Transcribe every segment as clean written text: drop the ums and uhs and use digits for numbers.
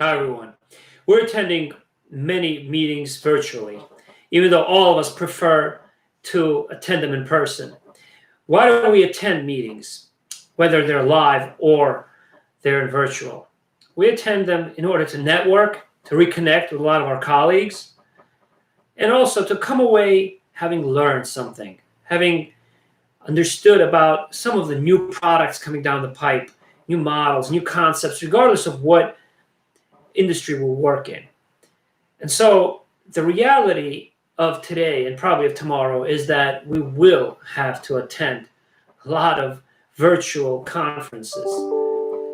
Hi, everyone. We're attending many meetings virtually, even though all of us prefer to attend them in person. Why do we attend meetings, whether they're live or they're in virtual? We attend them in order to network, to reconnect with a lot of our colleagues, and also to come away having learned something, having understood about some of the new products coming down the pipe, new models, new concepts, regardless of what industry we'll work in. And so the reality of today and probably of tomorrow is that we will have to attend a lot of virtual conferences.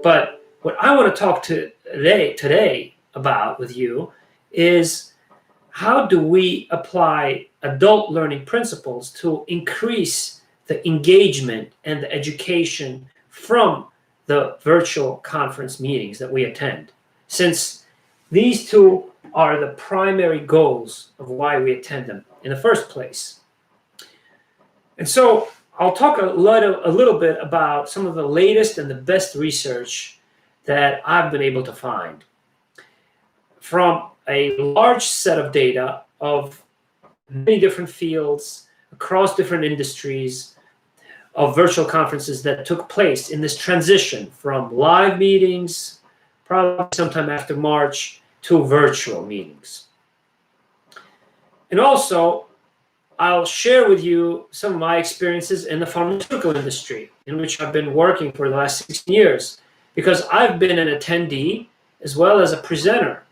But what I want to talk to today about with you is how do we apply adult learning principles to increase the engagement and the education from the virtual conference meetings that we attend, since these two are the primary goals of why we attend them in the first place. And so I'll talk a little bit about some of the latest and the best research that I've been able to find from a large set of data of many different fields across different industries of virtual conferences that took place in this transition from live meetings, probably sometime after March, to virtual meetings. And also, I'll share with you some of my experiences in the pharmaceutical industry, in which I've been working for the last 16 years, because I've been an attendee as well as a presenter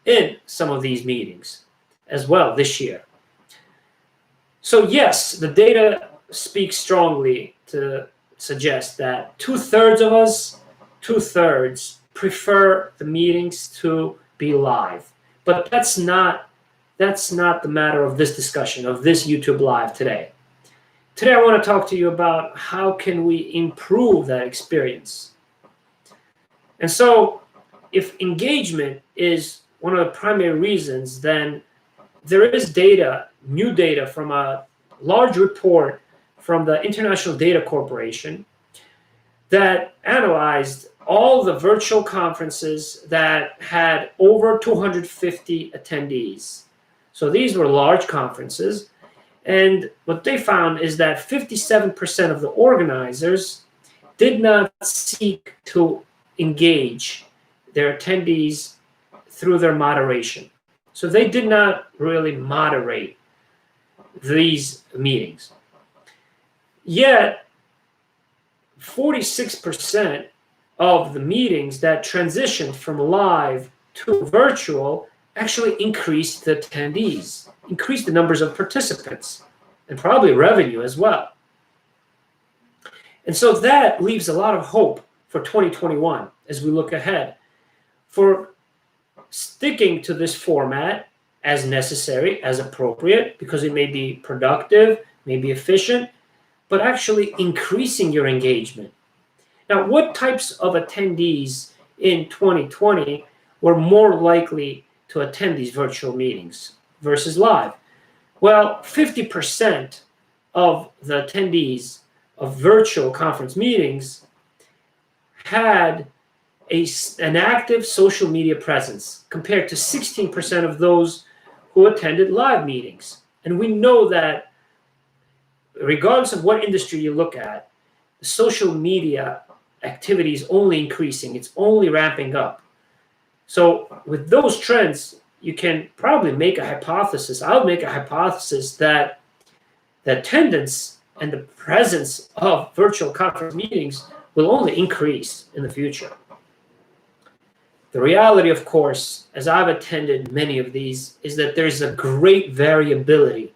in some of these meetings as well this year. So yes, the data speaks strongly to suggest that two-thirds of us, prefer the meetings to be live. But that's not the matter of this discussion, of this YouTube Live today. Today I want to talk to you about how can we improve that experience. And so if engagement is one of the primary reasons, then there is data, new data from a large report from the International Data Corporation that analyzed all the virtual conferences that had over 250 attendees. So these were large conferences. And what they found is that 57% of the organizers did not seek to engage their attendees through their moderation. So they did not really moderate these meetings. Yet, 46% of the meetings that transitioned from live to virtual actually increased the attendees, increased the numbers of participants, and probably revenue as well. And so that leaves a lot of hope for 2021 as we look ahead for sticking to this format as necessary, as appropriate, because it may be productive, may be efficient, but actually increasing your engagement. Now, what types of attendees in 2020 were more likely to attend these virtual meetings versus live? Well, 50% of the attendees of virtual conference meetings had an active social media presence compared to 16% of those who attended live meetings. And we know that regardless of what industry you look at, the social media activity is only increasing. It's only ramping up. So with those trends, you can probably make a hypothesis. I'll make a hypothesis that the attendance and the presence of virtual conference meetings will only increase in the future. The reality, of course, as I've attended many of these, is that there's a great variability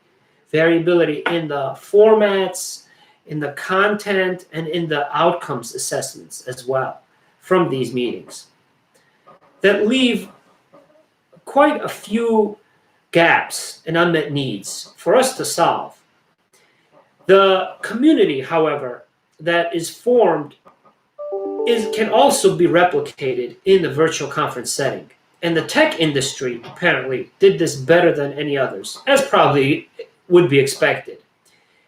in the formats, in the content, and in the outcomes assessments as well from these meetings that leave quite a few gaps and unmet needs for us to solve. The community, however, that is formed can also be replicated in the virtual conference setting. And the tech industry apparently did this better than any others, as probably would be expected.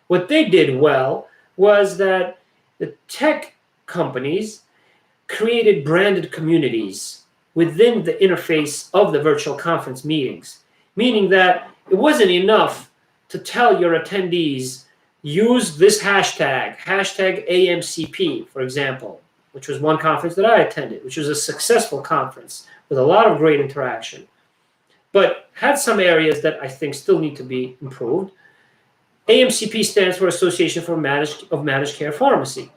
What they did well was that the tech companies created branded communities within the interface of the virtual conference meetings, meaning that it wasn't enough to tell your attendees, use this hashtag AMCP, for example, which was one conference that I attended, which was a successful conference with a lot of great interaction, but had some areas that I think still need to be improved. AMCP stands for Association for Managed Care Pharmacy.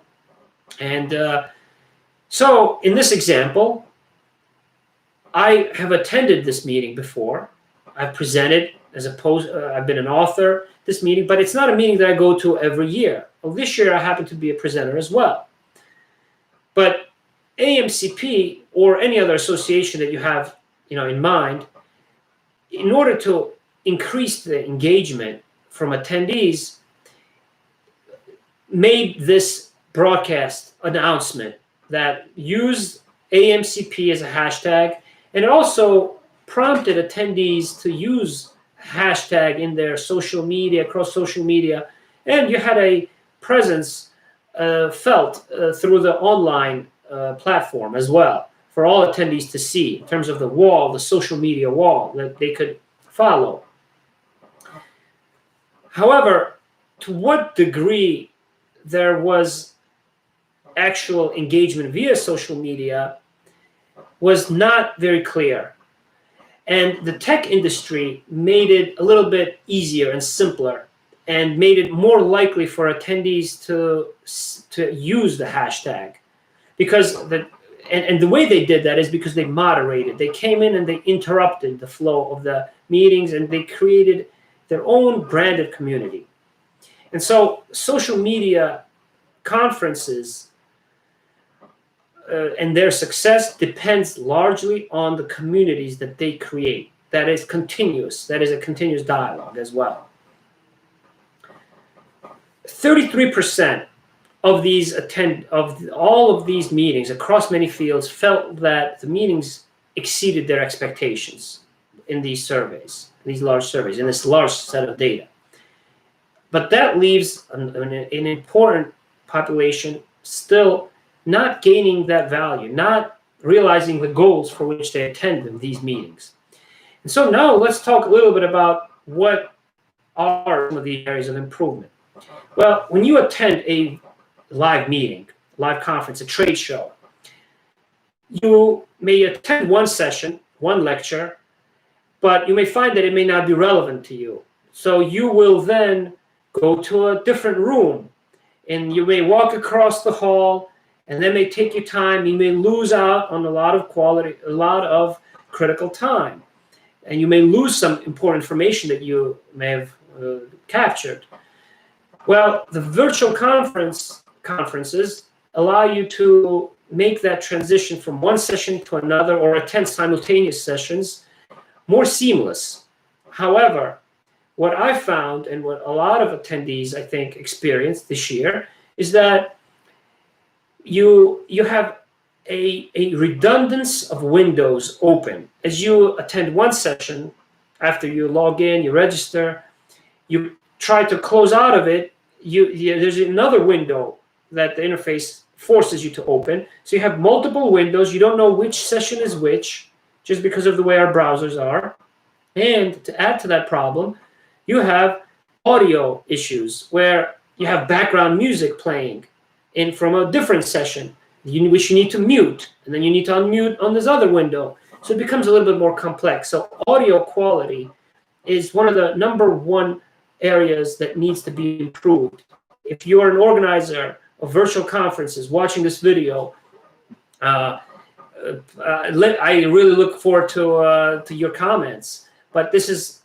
And so in this example, I have attended this meeting before. I've presented I've been an author this meeting, but it's not a meeting that I go to every year. Well, this year I happen to be a presenter as well. But AMCP or any other association that you have, in mind, in order to increase the engagement from attendees, made this broadcast announcement that used AMCP as a hashtag, and it also prompted attendees to use hashtag in their social media, across social media, and you had a presence felt through the online platform as well for all attendees to see in terms of the social media wall that they could follow. However, to what degree there was actual engagement via social media was not very clear. And the tech industry made it a little bit easier and simpler and made it more likely for attendees to use the hashtag. Because the way they did that is because they moderated. They came in and they interrupted the flow of the meetings, and they created their own branded community. And so social media conferences and their success depends largely on the communities that they create. That is continuous. That is a continuous dialogue as well. 33% of all of these meetings across many fields felt that the meetings exceeded their expectations in these surveys, these large surveys, in this large set of data. But that leaves an important population still not gaining that value, not realizing the goals for which they attend these meetings. And so now let's talk a little bit about what are some of the areas of improvement. Well, when you attend a live meeting, live conference, a trade show, you may attend one session, one lecture, but you may find that it may not be relevant to you. So you will then go to a different room, and you may walk across the hall, and that may take you time. You may lose out on a lot of critical time, and you may lose some important information that you may have captured. Well, the virtual conferences allow you to make that transition from one session to another or attend simultaneous sessions more seamless. However, what I found and what a lot of attendees, I think, experienced this year is that you have a redundance of windows open. As you attend one session, after you log in, you register, you try to close out of it, there's another window that the interface forces you to open. So you have multiple windows. You don't know which session is which, just because of the way our browsers are. And to add to that problem, you have audio issues where you have background music playing in from a different session, which you need to mute, and then you need to unmute on this other window. So it becomes a little bit more complex. So audio quality is one of the #1 areas that needs to be improved. If you are an organizer of virtual conferences watching this video, I really look forward to your comments. But this is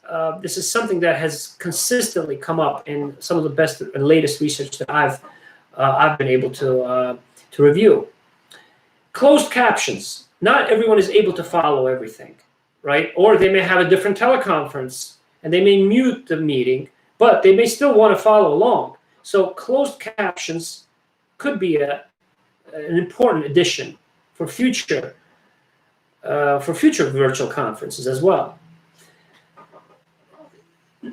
something that has consistently come up in some of the best and latest research that I've been able to review. Closed captions. Not everyone is able to follow everything, right? Or they may have a different teleconference and they may mute the meeting, but they may still want to follow along. So closed captions could be an important addition for future virtual conferences as well.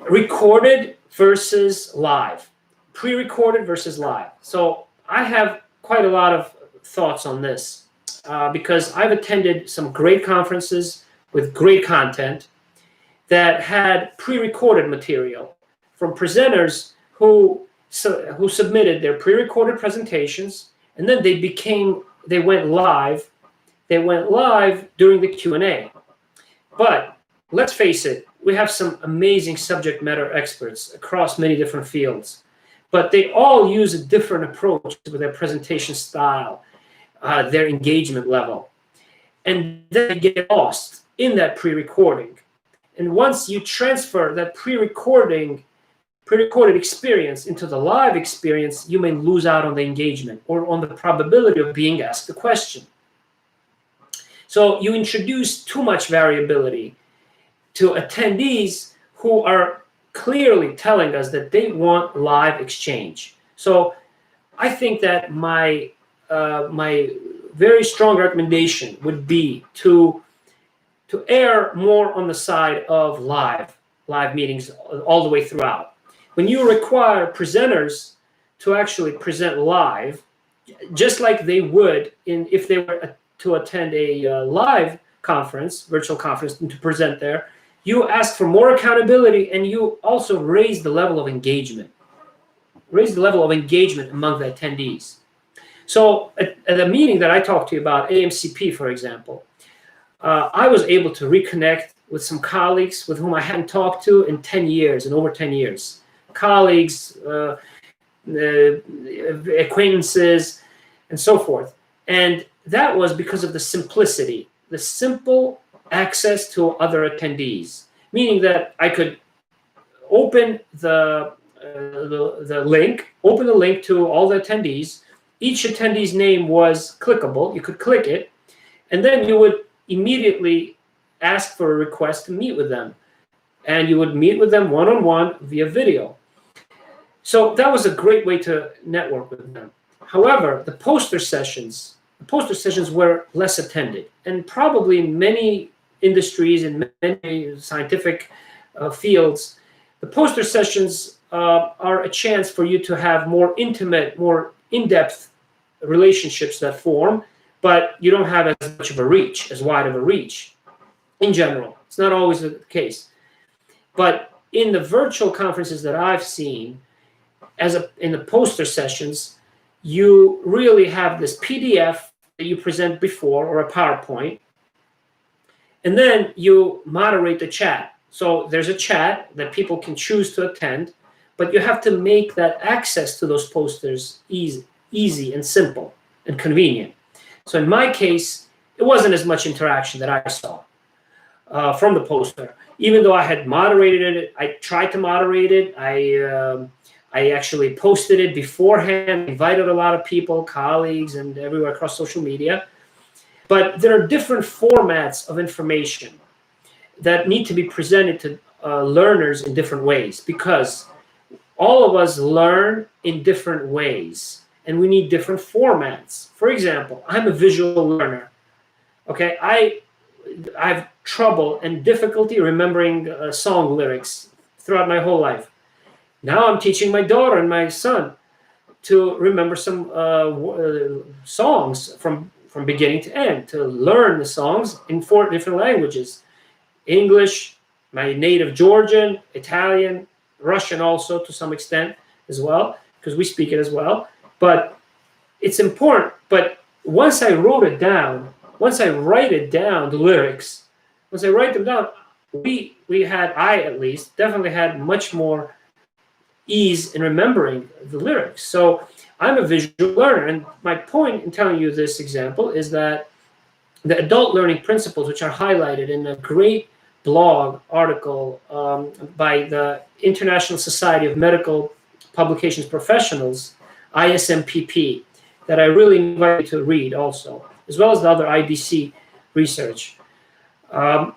Recorded versus live, pre-recorded versus live. So I have quite a lot of thoughts on this. because I've attended some great conferences with great content that had pre-recorded material from presenters who submitted their pre-recorded presentations, and then they went live. They went live during the Q&A. But let's face it, we have some amazing subject matter experts across many different fields, but they all use a different approach with their presentation style, their engagement level, and then they get lost in that pre-recording. And once you transfer that pre-recorded experience into the live experience, you may lose out on the engagement or on the probability of being asked a question. So you introduce too much variability to attendees who are clearly telling us that they want live exchange. So I think that my very strong recommendation would be to err more on the side of live meetings all the way throughout. When you require presenters to actually present live, just like they would if they were to attend a live conference, virtual conference, and to present there, you ask for more accountability, and you also raise the level of engagement. Raise the level of engagement among the attendees. So at the meeting that I talked to you about, AMCP, for example, I was able to reconnect with some colleagues with whom I hadn't talked to in 10 years, in over 10 years. Colleagues, acquaintances, and so forth. And that was because of the simplicity, the simple access to other attendees, meaning that I could open the link to all the attendees. Each attendee's name was clickable. You could click it, and then you would immediately ask for a request to meet with them, and you would meet with them one-on-one via video. So that was a great way to network with them. However, the poster sessions were less attended, and probably in many industries and many scientific fields, the poster sessions are a chance for you to have more intimate, more in-depth relationships that form, but you don't have as much of a reach, as wide of a reach in general. It's not always the case. But in the virtual conferences that I've seen, in the poster sessions, you really have this PDF that you present before, or a PowerPoint, and then you moderate the chat. So there's a chat that people can choose to attend, but you have to make that access to those posters easy and simple and convenient. So in my case, it wasn't as much interaction that I saw from the poster. Even though I had moderated it, I tried to moderate it. I actually posted it beforehand, invited a lot of people, colleagues, and everywhere across social media. But there are different formats of information that need to be presented to learners in different ways, because all of us learn in different ways, and we need different formats. For example, I'm a visual learner. Okay, I have trouble and difficulty remembering song lyrics throughout my whole life. Now I'm teaching my daughter and my son to remember some songs from beginning to end, to learn the songs in 4 different languages: English, my native Georgian, Italian, Russian also to some extent as well, because we speak it as well. But it's important. But once I wrote it down, once I write it down, the lyrics, once I write them down, I at least definitely had much more ease in remembering the lyrics. So I'm a visual learner, and my point in telling you this example is that the adult learning principles, which are highlighted in a great blog article by the International Society of Medical Publications Professionals, ISMPP, that I really invite you to read also, as well as the other IDC research. I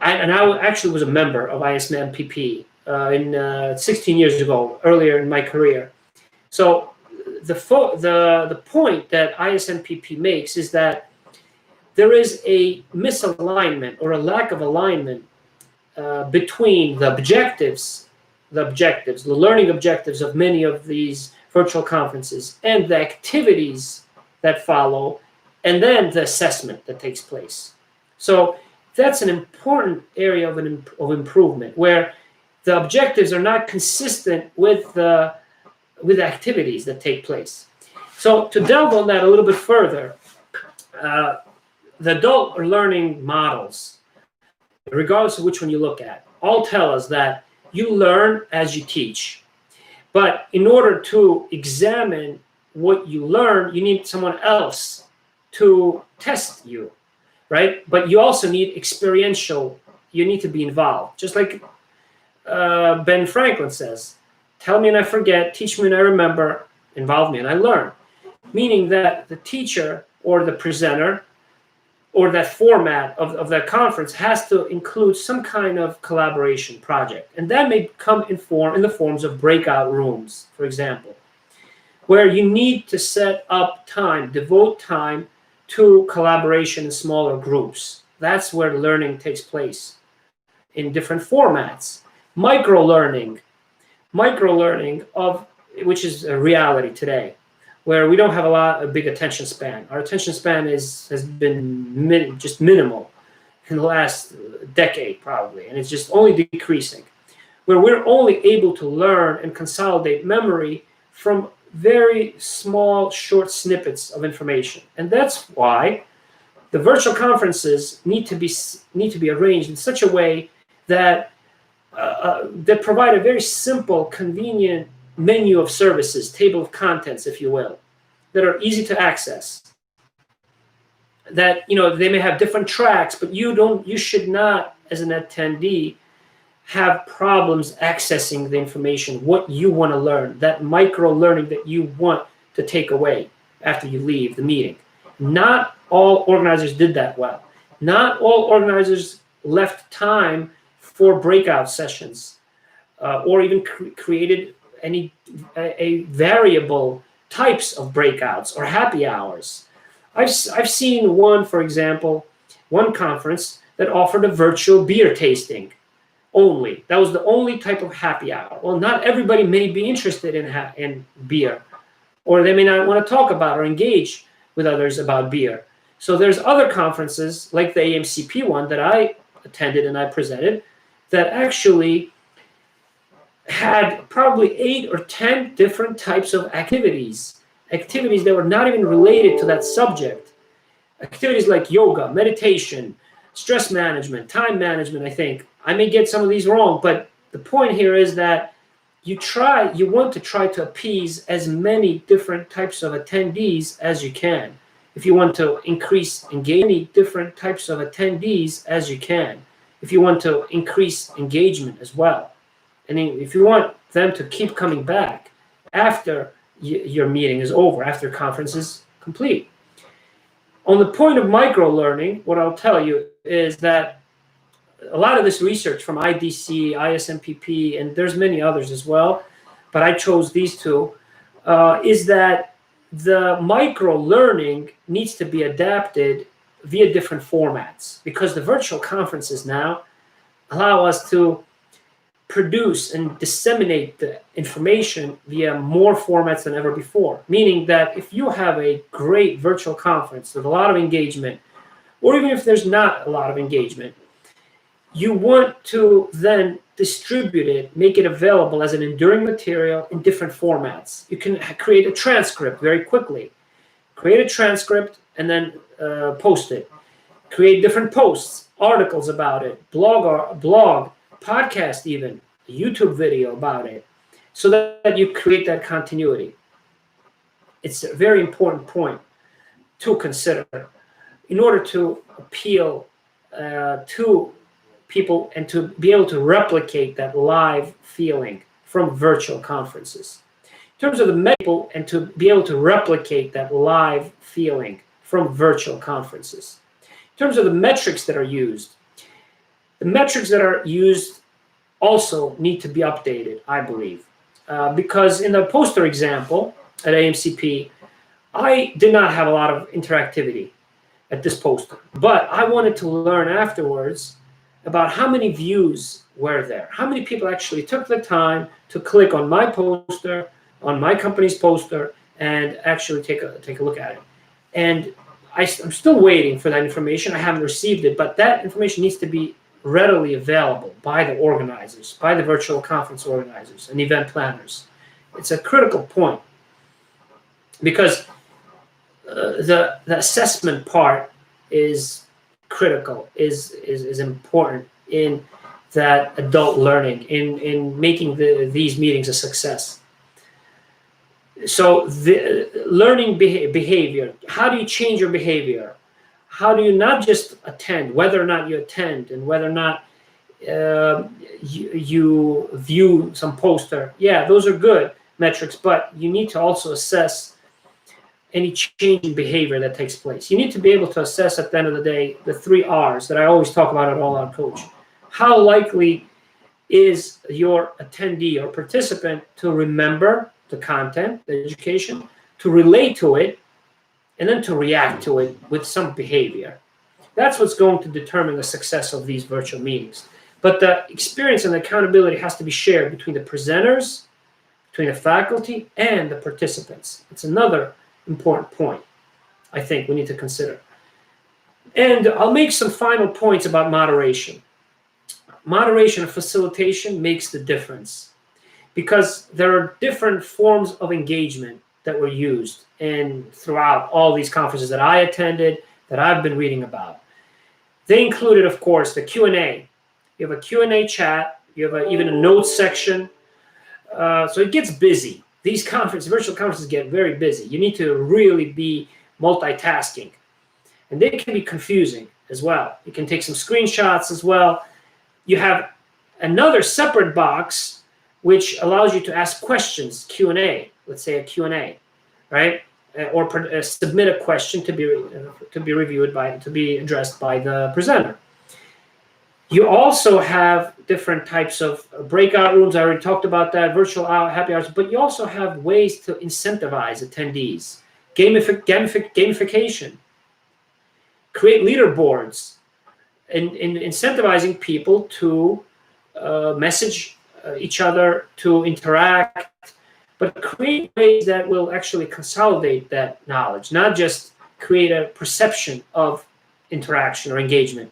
actually was a member of ISMPP in 16 years ago, earlier in my career. So the point that ISMPP makes is that there is a misalignment or a lack of alignment between the learning objectives of many of these virtual conferences and the activities that follow and then the assessment that takes place. So that's an important area of improvement, where the objectives are not consistent with the activities that take place. So to delve on that a little bit further, the adult learning models, regardless of which one you look at, all tell us that you learn as you teach. But in order to examine what you learn, you need someone else to test you, right? But you also need experiential, you need to be involved. Just like Ben Franklin says, tell me and I forget, teach me and I remember, involve me and I learn. Meaning that the teacher or the presenter or that format of that conference has to include some kind of collaboration project. And that may come in the forms of breakout rooms, for example, where you need to set up time, devote time to collaboration in smaller groups. That's where learning takes place in different formats. Micro-learning, which is a reality today, where we don't have a big attention span. Our attention span has been just minimal in the last decade, probably, and it's just only decreasing, where we're only able to learn and consolidate memory from very small, short snippets of information. And that's why the virtual conferences need to be arranged in such a way that that provide a very simple, convenient menu of services, table of contents, if you will, that are easy to access. That, they may have different tracks, but you should not, as an attendee, have problems accessing the information, what you want to learn, that micro learning that you want to take away after you leave the meeting. Not all organizers did that well. Not all organizers left time for breakout sessions, or even created a variable types of breakouts or happy hours. I've seen one, for example, one conference that offered a virtual beer tasting only. That was the only type of happy hour. Well, not everybody may be interested in beer, or they may not want to talk about or engage with others about beer. So there's other conferences like the AMCP one that I attended and I presented that actually had probably 8 or 10 different types of activities that were not even related to that subject. Activities like yoga, meditation, stress management, time management, I think. I may get some of these wrong, but the point here is that you want to try to appease as many different types of attendees as you can. If you want to increase engagement, different types of attendees as you can. If you want to increase engagement as well. And if you want them to keep coming back after your meeting is over, after conference is complete. On the point of micro-learning, what I'll tell you is that a lot of this research from IDC, ISMPP, and there's many others as well, but I chose these two, is that the micro-learning needs to be adapted via different formats, because the virtual conferences now allow us to produce and disseminate the information via more formats than ever before. Meaning that if you have a great virtual conference with a lot of engagement, or even if there's not a lot of engagement, you want to then distribute it, make it available as an enduring material in different formats. You can create a transcript very quickly. Create a transcript and then post it. Create different posts, articles about it, blog, podcast even, a YouTube video about it, so that you create that continuity. It's a very important point to consider in order to appeal to people and to be able to replicate that live feeling from virtual conferences. In terms of the people and to be able to replicate that live feeling from virtual conferences. In terms of the metrics that are used, the metrics that are used also need to be updated, I believe. Because in the poster example at AMCP, I did not have a lot of interactivity at this poster, but I wanted to learn afterwards about how many views were there, how many people actually took the time to click on my poster, on my company's poster, and actually take a look at it. And I'm still waiting for that information. I haven't received it, but that information needs to be readily available by the organizers, by the virtual conference organizers and event planners. It's a critical point because the assessment part is critical, is important in that adult learning, in making these meetings a success. So the learning behavior, how do you change your behavior? How do you not just attend, whether or not you attend and whether or not you view some poster? Yeah, those are good metrics, but you need to also assess any change in behavior that takes place. You need to be able to assess at the end of the day the 3 R's that I always talk about at All Out Coach. How likely is your attendee or participant to remember the content, the education, to relate to it, and then to react to it with some behavior? That's what's going to determine the success of these virtual meetings. But the experience and accountability has to be shared between the presenters, between the faculty, and the participants. It's another important point I think we need to consider. And I'll make some final points about moderation. Moderation and facilitation makes the difference because there are different forms of engagement that were used and throughout all these conferences that I attended, that I've been reading about. They included, of course, the Q&A. You have a Q&A chat, you have even a notes section. So it gets busy. These virtual conferences get very busy. You need to really be multitasking. And they can be confusing as well. You can take some screenshots as well. You have another separate box which allows you to ask questions, Q&A, let's say a Q&A, right? Or submit a question to be reviewed to be addressed by the presenter. You also have different types of breakout rooms. I already talked about that, virtual happy hours, but you also have ways to incentivize attendees, gamification, create leaderboards, and incentivizing people to message each other, to interact, but create ways that will actually consolidate that knowledge, not just create a perception of interaction or engagement.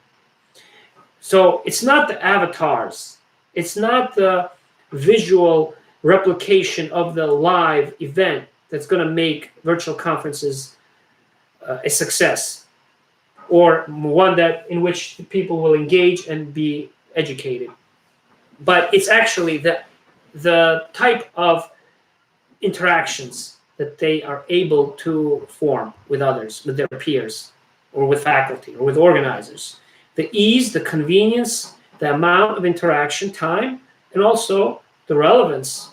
So it's not the avatars. It's not the visual replication of the live event that's going to make virtual conferences a success, or one in which people will engage and be educated. But it's actually the type of interactions that they are able to form with others, with their peers, or with faculty, or with organizers. The ease, the convenience, the amount of interaction time, and also the relevance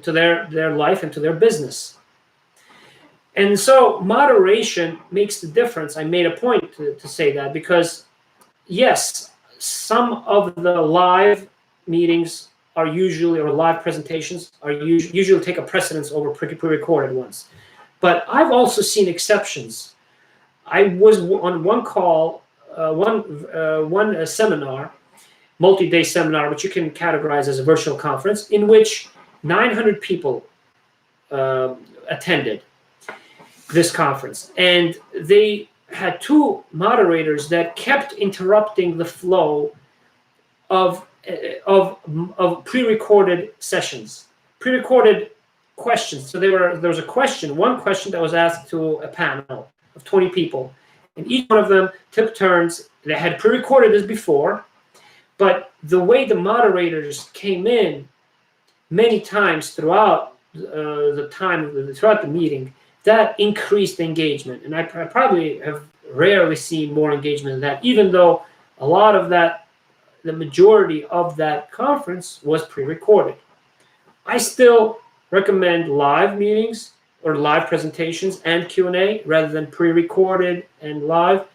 to their life and to their business. And so moderation makes the difference. I made a point to say that because, yes, some of the live meetings are usually, or live presentations are usually take a precedence over pre-recorded ones. But I've also seen exceptions. I was on one call, one seminar, multi-day seminar, which you can categorize as a virtual conference, in which 900 people attended this conference. And they had 2 moderators that kept interrupting the flow of pre-recorded sessions, pre-recorded questions. So there was one question that was asked to a panel of 20 people. And each one of them took turns. They had pre-recorded this before, but the way the moderators came in many times throughout throughout the meeting, that increased engagement. And I probably have rarely seen more engagement than that, even though a lot of that, the majority of that conference was pre-recorded. I still recommend live meetings or live presentations and Q&A rather than pre-recorded and live.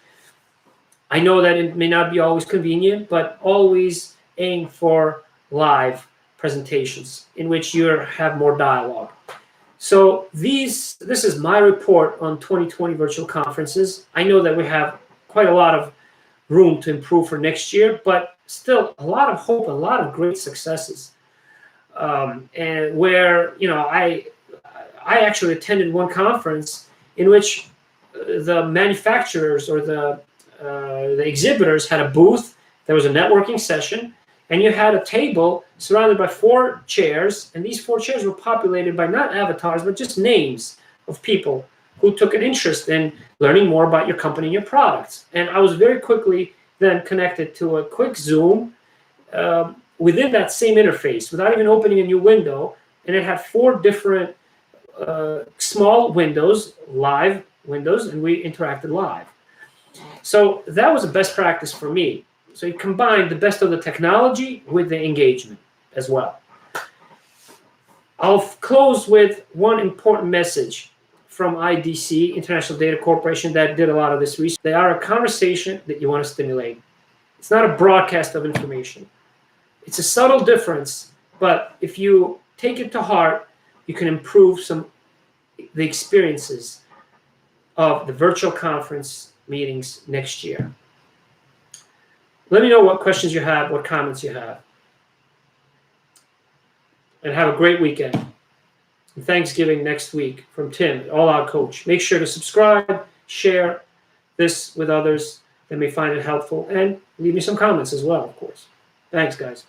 I know that it may not be always convenient, but always aim for live presentations in which you have more dialogue. So this is my report on 2020 virtual conferences. I know that we have quite a lot of room to improve for next year, but still a lot of hope, a lot of great successes. And where, I actually attended one conference in which the manufacturers or the exhibitors had a booth. There was a networking session, and you had a table surrounded by 4 chairs, and these 4 chairs were populated by not avatars, but just names of people who took an interest in learning more about your company and your products. And I was very quickly then connected to a quick Zoom within that same interface without even opening a new window, and it had 4 different small windows, live windows, and we interacted live. So that was a best practice for me. So you combine the best of the technology with the engagement as well. I'll close with one important message from IDC, International Data Corporation, that did a lot of this research. They are a conversation that you want to stimulate. It's not a broadcast of information. It's a subtle difference, but if you take it to heart, you can improve the experiences of the virtual conference meetings next year. Let me know what questions you have, what comments you have. And have a great weekend. And Thanksgiving next week from Tim, All Out Coach. Make sure to subscribe, share this with others that may find it helpful, and leave me some comments as well, of course. Thanks, guys.